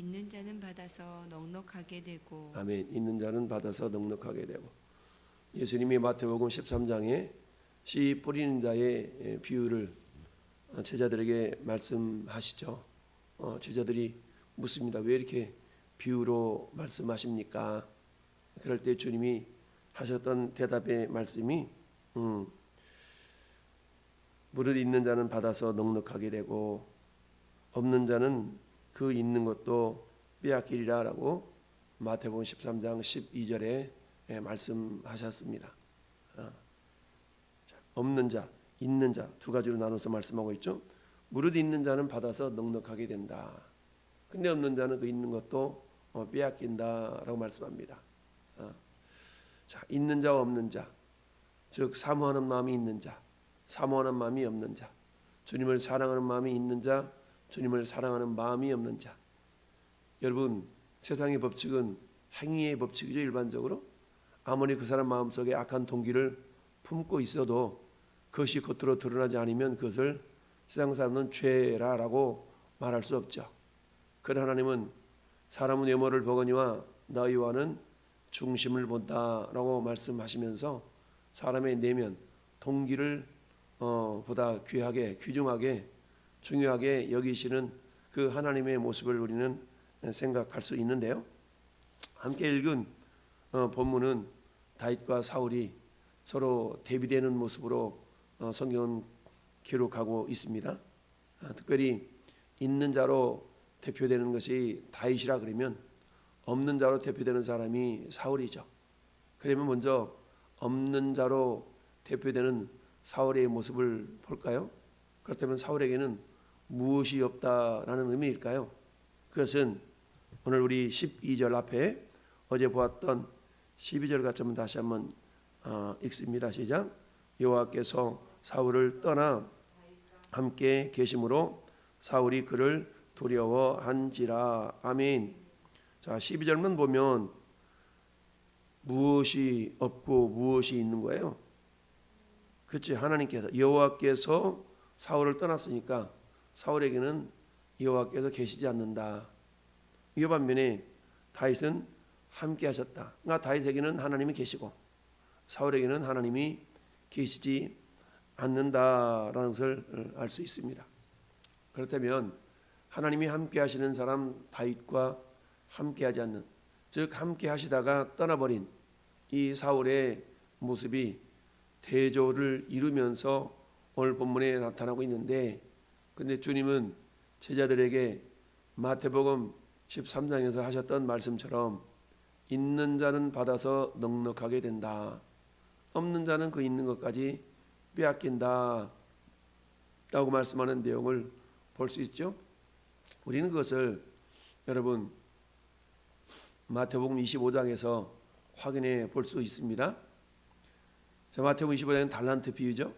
있는 자는 받아서 넉넉하게 되고. 아멘. 있는 자는 받아서 넉넉하게 되고. 예수님이 마태복음 13장에 씨 뿌리는 자의 비유를 제자들에게 말씀하시죠. 제자들이 묻습니다. 왜 이렇게 비유로 말씀하십니까? 그럴 때 주님이 하셨던 대답의 말씀이 무릇 있는 자는 받아서 넉넉하게 되고 없는 자는 그 있는 것도 빼앗기리라 라고 마태복음 13장 12절에 말씀하셨습니다. 없는 자, 있는 자 두 가지로 나눠서 말씀하고 있죠. 무릇 있는 자는 받아서 넉넉하게 된다. 근데 없는 자는 그 있는 것도 빼앗긴다라고 말씀합니다. 자, 있는 자와 없는 자, 즉 사모하는 마음이 있는 자, 사모하는 마음이 없는 자, 주님을 사랑하는 마음이 있는 자, 주님을 사랑하는 마음이 없는 자. 여러분, 세상의 법칙은 행위의 법칙이죠. 일반적으로 아무리 그 사람 마음속에 악한 동기를 품고 있어도 그것이 겉으로 드러나지 않으면 그것을 세상 사람은 죄라라고 말할 수 없죠. 그러나 하나님은 사람은 외모를 보거니와 너희와는 중심을 본다라고 말씀하시면서 사람의 내면 동기를 보다 귀하게 귀중하게 중요하게 여기시는 그 하나님의 모습을 우리는 생각할 수 있는데요. 함께 읽은 본문은 다윗과 사울이 서로 대비되는 모습으로 성경은 기록하고 있습니다. 특별히 있는 자로 대표되는 것이 다윗이라 그러면 없는 자로 대표되는 사람이 사울이죠. 그러면 먼저 없는 자로 대표되는 사울의 모습을 볼까요? 그렇다면 사울에게는 무엇이 없다라는 의미일까요? 그것은 오늘 우리 12절 앞에 어제 보았던 12절 같이 한번 다시 한번 읽습니다. 시작. 여호와께서 사울을 떠나 함께 계심으로 사울이 그를 두려워한지라. 아멘. 자, 12절만 보면 무엇이 없고 무엇이 있는 거예요? 그렇지. 하나님께서 여호와께서 사울을 떠났으니까 사울에게는 여호와께서 계시지 않는다. 이 반면에 다윗은 함께 하셨다. 그러니까 다윗에게는 하나님이 계시고 사울에게는 하나님이 계시지 않는다라는 것을 알 수 있습니다. 그렇다면 하나님이 함께 하시는 사람 다윗과 함께 하지 않는, 즉 함께 하시다가 떠나버린 이 사울의 모습이 대조를 이루면서 오늘 본문에 나타나고 있는데, 근데 주님은 제자들에게 마태복음 13장에서 하셨던 말씀처럼 있는 자는 받아서 넉넉하게 된다, 없는 자는 그 있는 것까지 빼앗긴다 라고 말씀하는 내용을 볼 수 있죠. 우리는 그것을 여러분 마태복음 25장에서 확인해 볼 수 있습니다. 자, 마태복음 25장은 달란트 비유죠.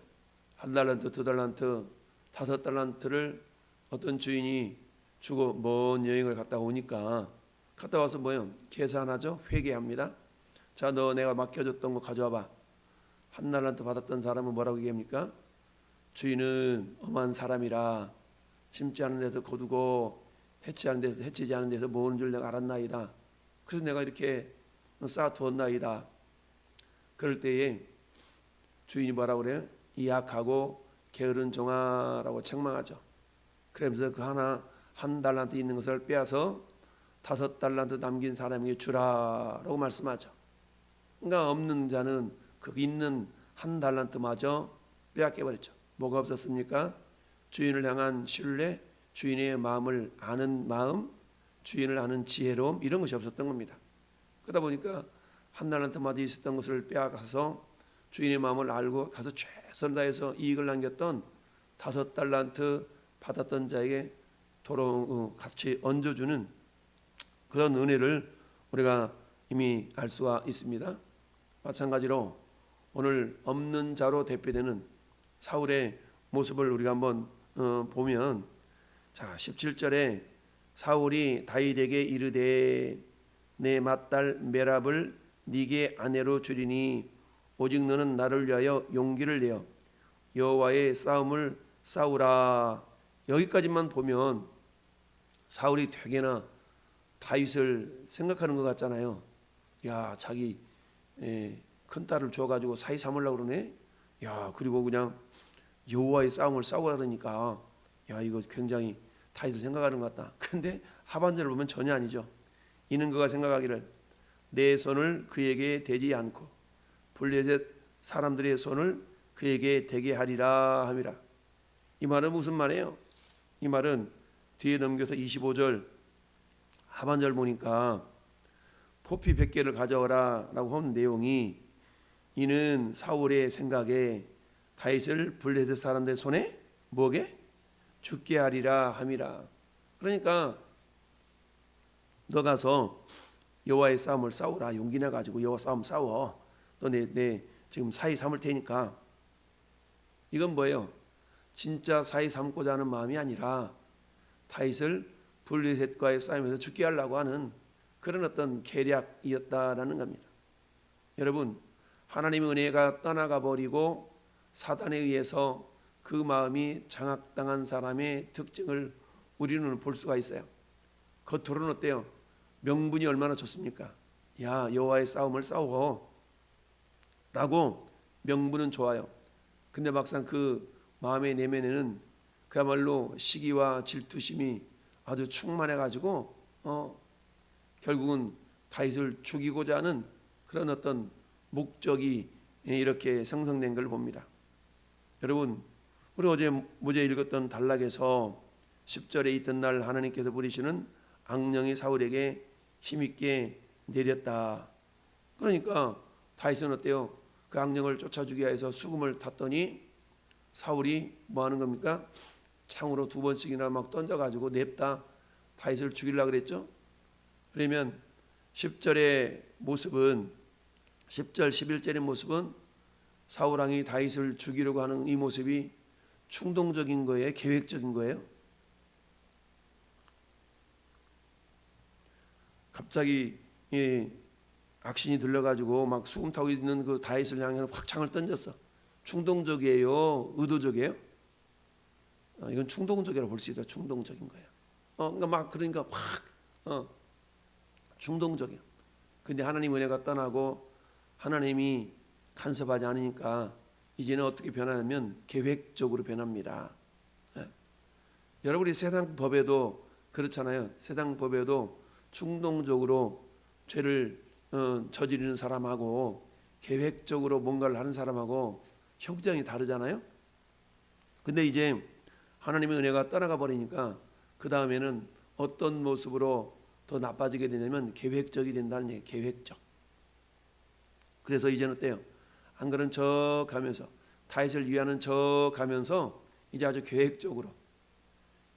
한 달란트, 두 달란트, 다섯 달란트를 어떤 주인이 주고 먼 여행을 갔다 오니까 갔다 와서 뭐요? 계산하죠. 회개합니다. 자, 너 내가 맡겨줬던 거 가져와봐. 한 달란트 받았던 사람은 뭐라고 얘기합니까? 주인은 엄한 사람이라 심지 않은 데서 거두고 해치지 않은 데서 모으는 줄 내가 알았나이다. 그래서 내가 이렇게 쌓아두었나이다. 그럴 때에 주인이 뭐라고 그래요? 이 약하고 게으른 종아라고 책망하죠. 그러면서 그 한 달란트 있는 것을 빼앗아 다섯 달란트 남긴 사람에게 주라라고 말씀하죠. 그러니까 없는 자는 그 있는 한 달란트마저 빼앗겨 버렸죠. 뭐가 없었습니까? 주인을 향한 신뢰, 주인의 마음을 아는 마음, 주인을 아는 지혜로움, 이런 것이 없었던 겁니다. 그러다 보니까 한 달란트마저 있었던 것을 빼앗아서 주인의 마음을 알고 가서 최선을 다해서 이익을 남겼던 다섯 달란트 받았던 자에게 같이 얹어주는 그런 은혜를 우리가 이미 알 수가 있습니다. 마찬가지로 오늘 없는 자로 대표되는 사울의 모습을 우리가 한번 보면, 자 17절에 사울이 다윗에게 이르되 내 맏딸 메랍을 네게 아내로 주리니 오직 너는 나를 위하여 용기를 내어 여호와의 싸움을 싸우라. 여기까지만 보면 사울이 되게나 다윗을 생각하는 것 같잖아요. 야, 자기 큰 딸을 줘가지고 사위 삼으려고 그러네. 야, 그리고 그냥 여호와의 싸움을 싸우라 그러니까 야, 이거 굉장히 다윗을 생각하는 것 같다. 근데 하반절을 보면 전혀 아니죠. 이는 그가 생각하기를 내 손을 그에게 대지 않고 블레셋 사람들의 손을 그에게 대게 하리라 함이라. 이 말은 무슨 말이에요? 이 말은 뒤에 넘겨서 25절 하반절 보니까 포피 100개를 가져오라 라고 하는 내용이 이는 사울의 생각에 다윗을 블레셋 사람들 손에 뭐게? 죽게 하리라 함이라. 그러니까 너 가서 여호와의 싸움을 싸우라. 용기 내 가지고 여호와 싸움 싸워. 너 내 지금 사위 삼을 테니까. 이건 뭐예요? 진짜 사위 삼고자 하는 마음이 아니라 다윗을 블레셋과의 싸움에서 죽게 하려고 하는 그런 어떤 계략이었다라는 겁니다. 여러분, 하나님의 은혜가 떠나가 버리고 사단에 의해서 그 마음이 장악당한 사람의 특징을 우리는 볼 수가 있어요. 겉으로는 어때요? 명분이 얼마나 좋습니까? 야, 여호와의 싸움을 싸워 라고 명분은 좋아요. 근데 막상 그 마음의 내면에는 그야말로 시기와 질투심이 아주 충만해 가지고 결국은 다윗을 죽이고자 하는 그런 어떤 목적이 이렇게 생성된 걸 봅니다. 여러분, 우리 어제 모제 읽었던 단락에서 10절에 이튿날 하나님께서 부리시는 악령이 사울에게 힘있게 내렸다. 그러니까 다윗은 어때요? 그 악령을 쫓아주기 위해서 수금을 탔더니 사울이 뭐 하는 겁니까? 창으로 2번씩이나 막 던져가지고 냅다 다윗을 죽이려고 그랬죠. 그러면 10절의 모습은 10절 11절의 모습은 사울왕이 다윗을 죽이려고 하는 이 모습이 충동적인 거예요? 계획적인 거예요? 갑자기 악신이 들려가지고 막 수금 타고 있는 그 다윗을 향해서 확 창을 던졌어. 충동적이에요? 의도적이에요? 이건 충동적이라고 볼 수 있다. 충동적인 거예요. 그러니까 막 충동적이야. 근데 하나님 은혜가 떠나고 하나님이 간섭하지 않으니까 이제는 어떻게 변하냐면 계획적으로 변합니다. 여러분이 세상 법에도 그렇잖아요. 세상 법에도 충동적으로 죄를 저지르는 사람하고 계획적으로 뭔가를 하는 사람하고 형평이 다르잖아요. 근데 이제 하나님의 은혜가 떠나가 버리니까 그 다음에는 어떤 모습으로 더 나빠지게 되냐면 계획적이 된다는 얘기예요. 계획적. 그래서 이제는 어때요? 안 그런 척 하면서 다윗을 위하는 척 하면서 이제 아주 계획적으로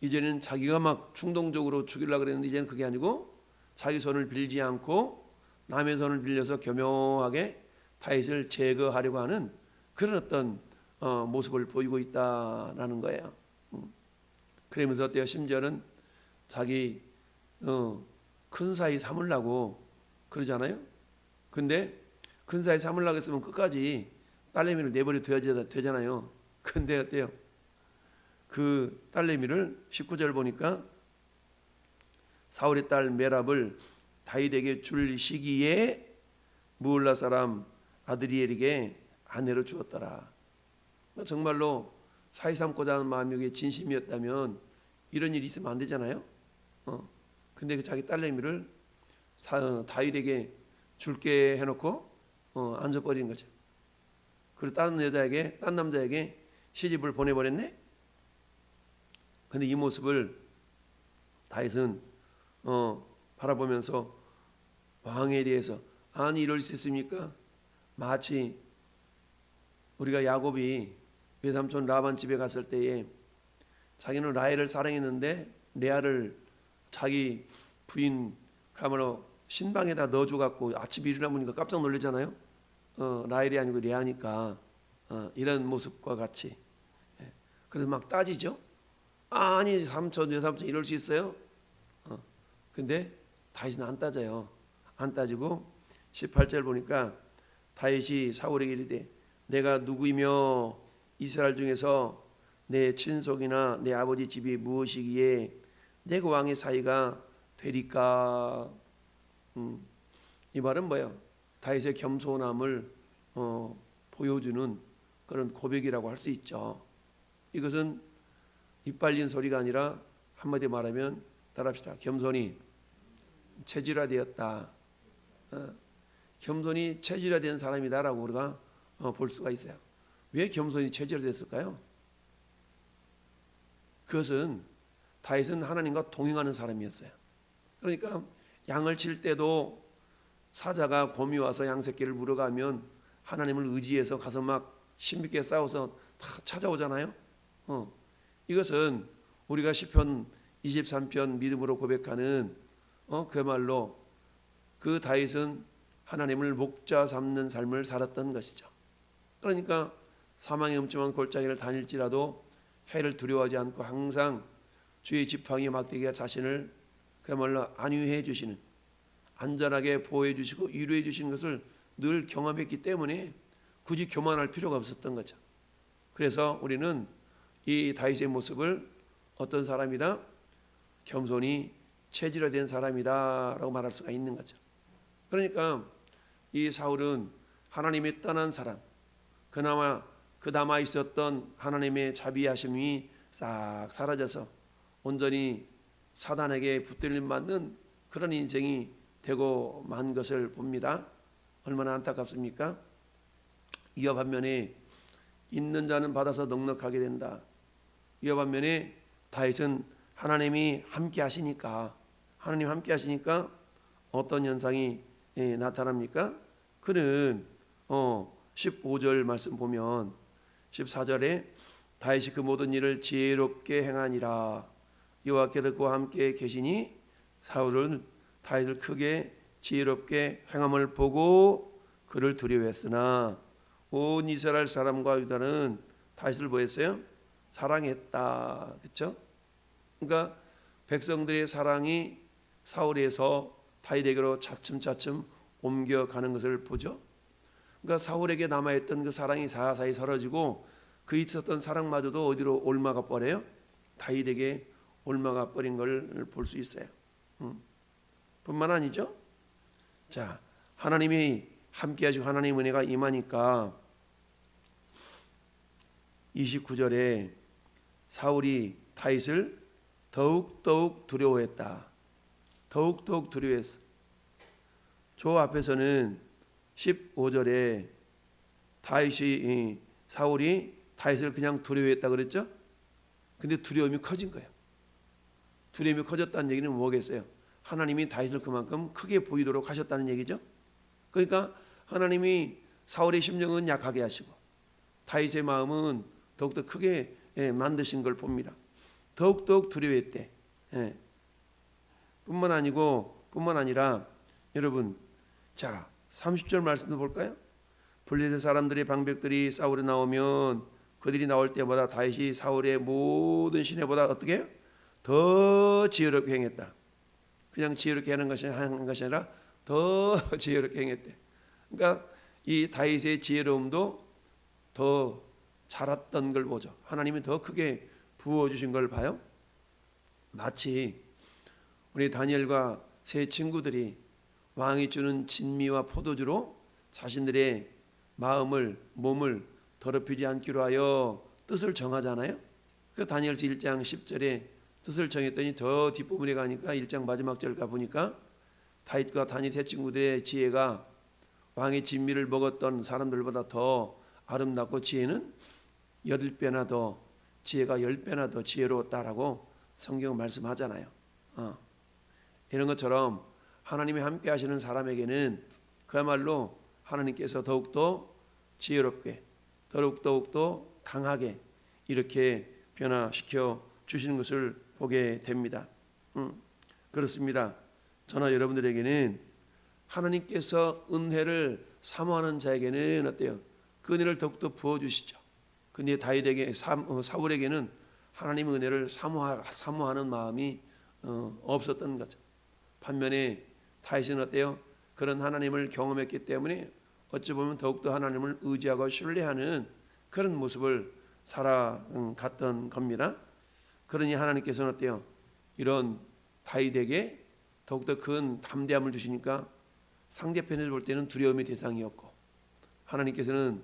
이제는 자기가 막 충동적으로 죽이려고 그랬는데 이제는 그게 아니고 자기 손을 빌지 않고 남의 손을 빌려서 교묘하게 다윗을 제거하려고 하는 그런 어떤 모습을 보이고 있다라는 거예요. 그러면서 어때요? 심지어는 자기 큰 사위 삼으려고 그러잖아요. 근데 큰 사위 삼으려고 했으면 끝까지 딸내미를 내버려 둬야 되잖아요. 근데 어때요? 그 딸내미를 19절 보니까 사울의 딸 메랍을 다윗에게 줄 시기에 무울라 사람 아드리엘에게 아내로 주었더라. 정말로 사위 삼고자 하는 마음이 진심이었다면 이런 일이 있으면 안 되잖아요. 근데 그 자기 딸내미를 다윗에게 줄게 해놓고 앉아버린 거죠. 그리고 다른 여자에게, 딴 남자에게 시집을 보내버렸네. 근데 이 모습을 다윗은 바라보면서 왕에 대해서 아니 이럴 수 있습니까? 마치 우리가 야곱이 외삼촌 라반 집에 갔을 때에 자기는 라헬을 사랑했는데 레아를 자기 부인 가만히 신방에다 넣어줘갖고 아침 일어나 보니까 깜짝 놀라잖아요. 라헬이 아니고 레아니까 이런 모습과 같이. 그래서 막 따지죠. 아니 삼촌 외삼촌 이럴 수 있어요? 근데 다윗은 안 따져요. 안 따지고 18절 보니까 다윗이 사울에게 이르되 내가 누구이며 이스라엘 중에서 내 친속이나 내 아버지 집이 무엇이기에 내가 왕의 사위가 되리까? 이 말은 뭐예요? 다윗의 겸손함을 보여주는 그런 고백이라고 할 수 있죠. 이것은 이빨린 소리가 아니라 한마디 말하면 따라합시다. 겸손이 체질화되었다. 겸손이 체질화된 사람이다라고 우리가 볼 수가 있어요. 왜 겸손이 체질화됐을까요? 그것은 다윗은 하나님과 동행하는 사람이었어요. 그러니까 양을 칠 때도 사자가 곰이 와서 양 새끼를 물어가면 하나님을 의지해서 가서 막 힘있게 싸워서 다 찾아오잖아요. 이것은 우리가 시편 23편 믿음으로 고백하는 그야말로 그 다윗은 하나님을 목자 삼는 삶을 살았던 것이죠. 그러니까 사망의 음침한 골짜기를 다닐지라도 해를 두려워하지 않고 항상 주의 지팡이 막대기가 자신을 그야말로 안위해 주시는, 안전하게 보호해 주시고 위로해 주시는 것을 늘 경험했기 때문에 굳이 교만할 필요가 없었던 거죠. 그래서 우리는 이 다윗의 모습을 어떤 사람이다? 겸손히 체질화된 사람이다라고 말할 수가 있는 거죠. 그러니까 이 사울은 하나님이 떠난 사람, 그나마 그 남아 있었던 하나님의 자비하심이 싹 사라져서 온전히 사단에게 붙들림 받는 그런 인생이 되고 만 것을 봅니다. 얼마나 안타깝습니까? 이와 반면에 있는 자는 받아서 넉넉하게 된다. 이와 반면에 다윗은 하나님이 함께 하시니까, 하나님 함께 하시니까 어떤 현상이 나타납니까? 그는 15절 말씀 보면 14절에 다윗이 그 모든 일을 지혜롭게 행하니라. 여호와께서 그와 함께 계시니 사울은 다윗을 크게 지혜롭게 행함을 보고 그를 두려워했으나 온 이스라엘 사람과 유다는 다윗을 뭐했어요? 사랑했다. 그렇죠? 그러니까 백성들의 사랑이 사울에서 다윗에게로 차츰차츰 옮겨가는 것을 보죠. 그러니까 사울에게 남아있던 그 사랑이 사사히 사라지고 그 있었던 사랑마저도 어디로 옮아가 버려요? 다윗에게 옮아가 버린 걸 볼 수 있어요. 뿐만 아니죠. 자, 하나님이 함께 하시고 하나님의 은혜가 임하니까 29절에 사울이 다윗을 더욱더욱 두려워했다. 더욱더욱 두려워했어. 저 앞에서는 15절에 사울이 다윗을 그냥 두려워했다 그랬죠? 근데 두려움이 커진 거예요. 두려움이 커졌다는 얘기는 뭐겠어요? 하나님이 다윗을 그만큼 크게 보이도록 하셨다는 얘기죠. 그러니까 하나님이 사울의 심령은 약하게 하시고 다윗의 마음은 더욱더 크게 만드신 걸 봅니다. 더욱더욱 두려워했대. 뿐만 아니라 여러분, 자 30절 말씀도 볼까요? 블레셋 사람들의 방백들이 사울에 나오면 그들이 나올 때마다 다윗이 사울의 모든 시내보다 어떻게 해요? 더 지혜롭게 행했다. 그냥 지혜롭게 하는 것이 아니라 더 지혜롭게 행했대. 그러니까 이 다윗의 지혜로움도 더 자랐던 걸 보죠. 하나님이 더 크게 부어주신 걸 봐요. 마치 우리 다니엘과 세 친구들이 왕이 주는 진미와 포도주로 자신들의 마음을 몸을 더럽히지 않기로 하여 뜻을 정하잖아요. 그 다니엘서 1장 10절에 뜻을 정했더니 더 뒷부분에 가니까 1장 마지막 절 가보니까 다윗과 다니엘 세 친구들의 지혜가 왕의 진미를 먹었던 사람들보다 더 아름답고 지혜는 8배나 더, 지혜가 10배나 더 지혜로웠다라고 성경은 말씀하잖아요. 이런 것처럼 하나님이 함께 하시는 사람에게는 그야말로 하나님께서 더욱더 지혜롭게 더욱더 강하게 이렇게 변화시켜 주시는 것을 보게 됩니다. 그렇습니다. 저나 여러분들에게는 하나님께서 은혜를 사모하는 자에게는 어때요? 그 은혜를 더욱더 부어주시죠. 근데 다윗에게 사울에게는 하나님의 은혜를 사모하는 마음이 없었던 거죠. 반면에 다윗은 어때요? 그런 하나님을 경험했기 때문에 어찌 보면 더욱더 하나님을 의지하고 신뢰하는 그런 모습을 살아갔던 겁니다. 그러니 하나님께서는 어때요? 이런 다윗에게 더욱더 큰 담대함을 주시니까 상대편에서 볼 때는 두려움의 대상이었고, 하나님께서는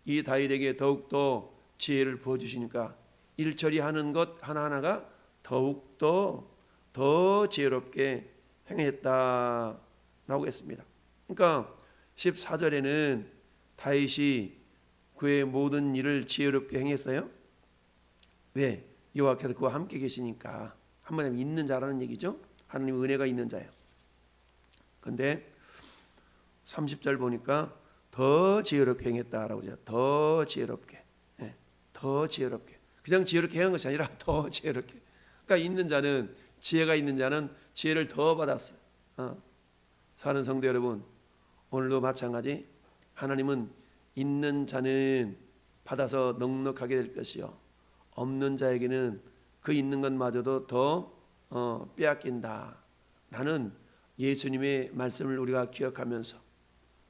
이 다윗에게 더욱더 지혜를 부어주시니까 일처리 하는 것 하나하나가 더욱더 더 지혜롭게 행했다라고 했습니다. 그러니까 14절에는 다윗이 그의 모든 일을 지혜롭게 행했어요. 왜? 여호와께서 그와 함께 계시니까. 하나님 있는 자라는 얘기죠. 하나님 은혜가 있는 자예요. 근데 30절 보니까 더 지혜롭게 행했다라고 해요. 더 지혜롭게. 네, 더 지혜롭게. 그냥 지혜롭게 행한 것이 아니라 더 지혜롭게. 그러니까 있는 자는, 지혜가 있는 자는 지혜를 더 받았어요. 사는 성도 여러분, 오늘도 마찬가지. 하나님은 있는 자는 받아서 넉넉하게 될 것이요, 없는 자에게는 그 있는 것마저도 더 빼앗긴다 라는 예수님의 말씀을 우리가 기억하면서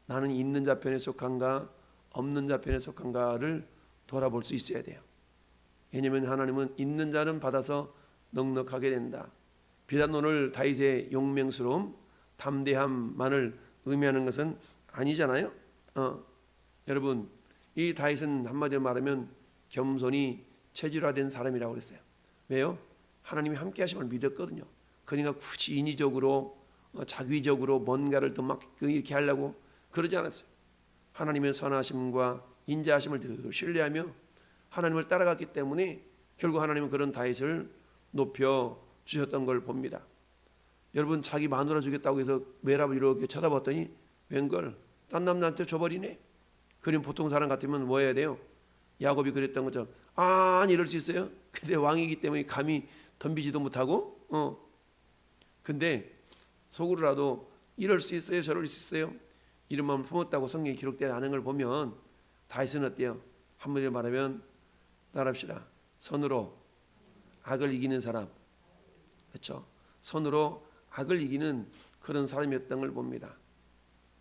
나는 있는 자 편에 속한가 없는 자 편에 속한가를 돌아볼 수 있어야 돼요. 왜냐하면 하나님은 있는 자는 받아서 넉넉하게 된다. 비단 오늘 다윗의 용맹스러움, 담대함만을 의미하는 것은 아니잖아요. 여러분, 이 다윗은 한마디로 말하면 겸손이 체질화된 사람이라고 그랬어요. 왜요? 하나님이 함께 하심을 믿었거든요. 그러니까 굳이 인위적으로 자기적으로 뭔가를 더 막 이렇게 하려고 그러지 않았어요. 하나님의 선하심과 인자하심을 늘 신뢰하며 하나님을 따라갔기 때문에 결국 하나님은 그런 다윗을 높여 주셨던 걸 봅니다. 여러분, 자기 마누라 주겠다고 해서 메랍을 이렇게 쳐다봤더니 웬걸 딴 남자한테 줘버리네. 그럼 보통 사람 같으면 뭐 해야 돼요? 야곱이 그랬던 것처럼 아니 이럴 수 있어요? 근데 왕이기 때문에 감히 덤비지도 못하고 근데 속으로라도 이럴 수 있어요? 저럴 수 있어요? 이런 마음을 품었다고 성경에 기록되지 않은 걸 보면 다윗은 어때요? 한마디로 말하면 따라합시다. 선으로 악을 이기는 사람, 그렇죠? 선으로 악을 이기는 그런 사람이었던 걸 봅니다.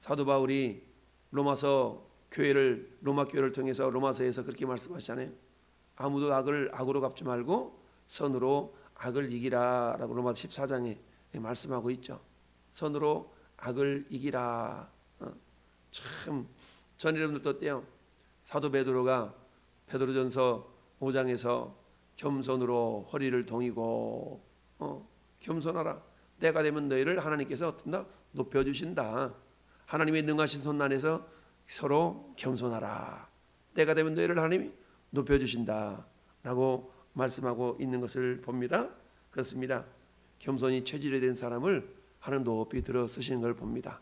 사도 바울이 로마 교회를 통해서 로마서에서 그렇게 말씀하시잖아요. 아무도 악을 악으로 갚지 말고 선으로 악을 이기라라고 로마서 14장에 말씀하고 있죠. 선으로 악을 이기라. 참, 전 여러분들도 어때요? 사도 베드로가 베드로전서 5장에서 겸손으로 허리를 동이고 겸손하라. 때가 되면 너희를 하나님께서 어떤다? 높여주신다. 하나님의 능하신 손 안에서 서로 겸손하라. 때가 되면 너희를 하나님이 높여주신다 라고 말씀하고 있는 것을 봅니다. 그렇습니다. 겸손이 체질이 된 사람을 하나님 높이 들어 쓰시는 걸 봅니다.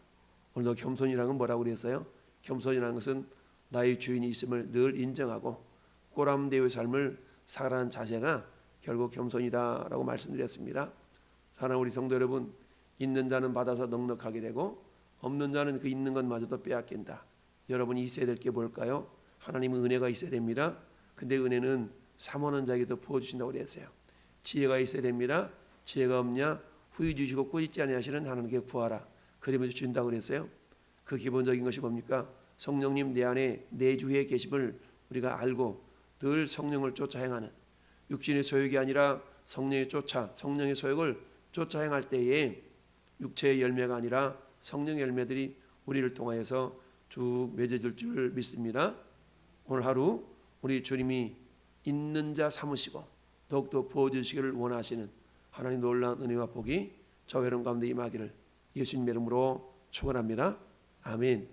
오늘도 겸손이라는 건 뭐라고 그랬어요? 겸손이라는 것은 나의 주인이 있음을 늘 인정하고 꼬람대의 삶을 살아가는 자세가 결국 겸손이다 라고 말씀드렸습니다. 사랑하는 우리 성도 여러분, 있는 자는 받아서 넉넉하게 되고 없는 자는 그 있는 것마저도 빼앗긴다. 여러분이 있어야 될 게 뭘까요? 하나님의 은혜가 있어야 됩니다. 근데 은혜는 사모하는 자에게도 부어주신다고 그랬어요. 지혜가 있어야 됩니다. 지혜가 없냐? 후히 주시고 꾸짖지 아니하시는 하나님께 구하라. 그러면 주신다고 그랬어요. 그 기본적인 것이 뭡니까? 성령님 내 안에 내주에 계심을 우리가 알고 늘 성령을 쫓아 행하는, 육신의 소욕이 아니라 성령의 소욕을 쫓아 행할 때에 육체의 열매가 아니라 성령의 열매들이 우리를 통하여서 쭉 맺어질 줄 믿습니다. 오늘 하루 우리 주님이 있는 자 삼으시고 더욱더 부어주시기를 원하시는 하나님 놀라운 은혜와 복이 저와 여러분 가운데 임하기를 예수님 이름으로 축원합니다. 아멘.